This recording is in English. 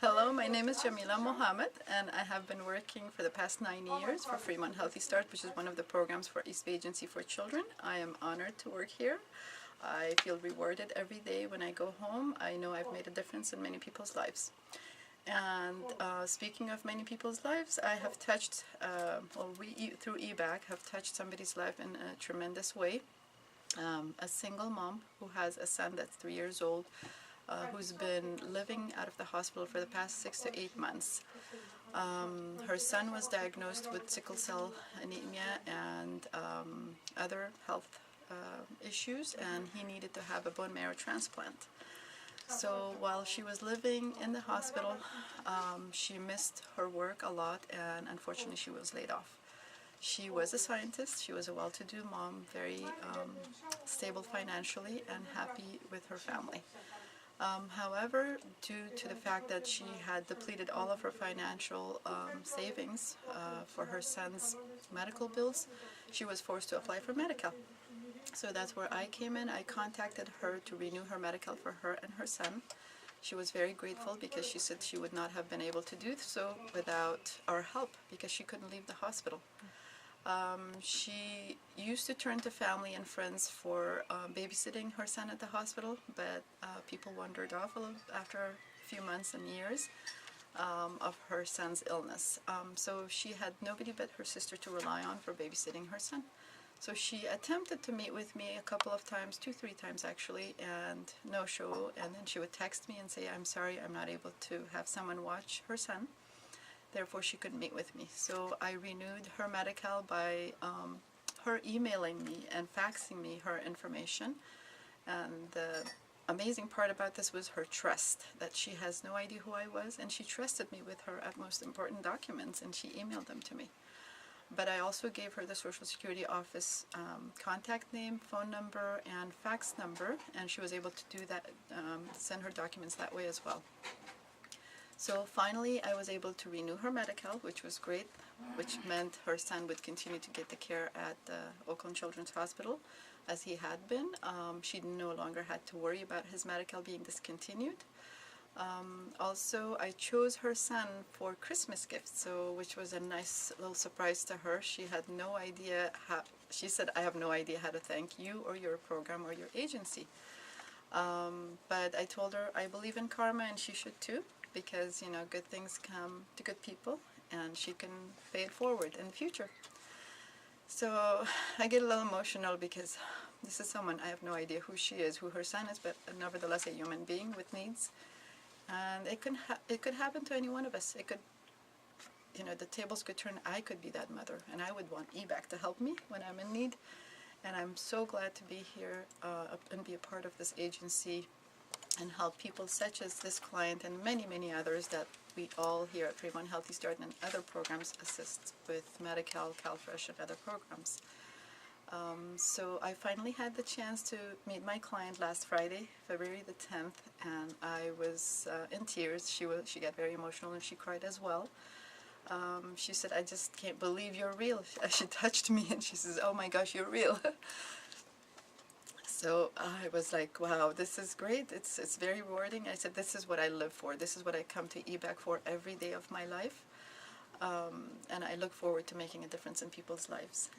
Hello, my name is Jamila Mohammed, and I have been working for the past 9 years for Fremont Healthy Start, which is one of the programs for East Bay Agency for Children. I am honored to work here. I feel rewarded every day when I go home. I know I've made a difference in many people's lives. And speaking of many people's lives, I have touched, we through EBAC have touched somebody's life in a tremendous way. A single mom who has a son that's 3 years old, who's been living out of the hospital for the past 6 to 8 months. Her son was diagnosed with sickle cell anemia and other health issues, and he needed to have a bone marrow transplant. So while she was living in the hospital, she missed her work a lot, and unfortunately she was laid off. She was a scientist, she was a well-to-do mom, very stable financially and happy with her family. However, due to the fact that she had depleted all of her financial savings for her son's medical bills, she was forced to apply for Medi-Cal. So that's where I came in. I contacted her to renew her Medi-Cal for her and her son. She was very grateful because she said she would not have been able to do so without our help because she couldn't leave the hospital. She used to turn to family and friends for babysitting her son at the hospital, but people wandered off after a few months and years of her son's illness. So she had nobody but her sister to rely on for babysitting her son. So she attempted to meet with me a couple of times, 2-3 times actually, and no show. And then she would text me and say, "I'm sorry, I'm not able to have someone watch her son." Therefore, she couldn't meet with me. So I renewed her Medi-Cal by her emailing me and faxing me her information. And the amazing part about this was her trust, that she has no idea who I was, and she trusted me with her most important documents, and she emailed them to me. But I also gave her the Social Security Office contact name, phone number, and fax number, and she was able to do that, send her documents that way as well. So finally, I was able to renew her Medi-Cal, which was great, which meant her son would continue to get the care at Oakland Children's Hospital, as he had been. She no longer had to worry about his Medi-Cal being discontinued. Also, I chose her son for Christmas gifts, which was a nice little surprise to her. She had no idea how. She said, "I have no idea how to thank you or your program or your agency." But I told her I believe in karma, and she should too, because good things come to good people, and she can pay it forward in the future. So I get a little emotional because this is someone I have no idea who she is, who her son is, but nevertheless a human being with needs. And it could happen to any one of us. It could, the tables could turn. I could be that mother, and I would want EBAC to help me when I'm in need. And I'm so glad to be here and be a part of this agency and help people such as this client and many, many others that we all here at Fremont Healthy Start and other programs assist with Medi-Cal, CalFresh, and other programs. So I finally had the chance to meet my client last Friday, February the 10th, and I was in tears. She got very emotional and she cried as well. She said, "I just can't believe you're real." She touched me and she says, "Oh my gosh, you're real." So I was like, wow, this is great. It's very rewarding. I said, this is what I live for. This is what I come to EBAC for every day of my life. And I look forward to making a difference in people's lives.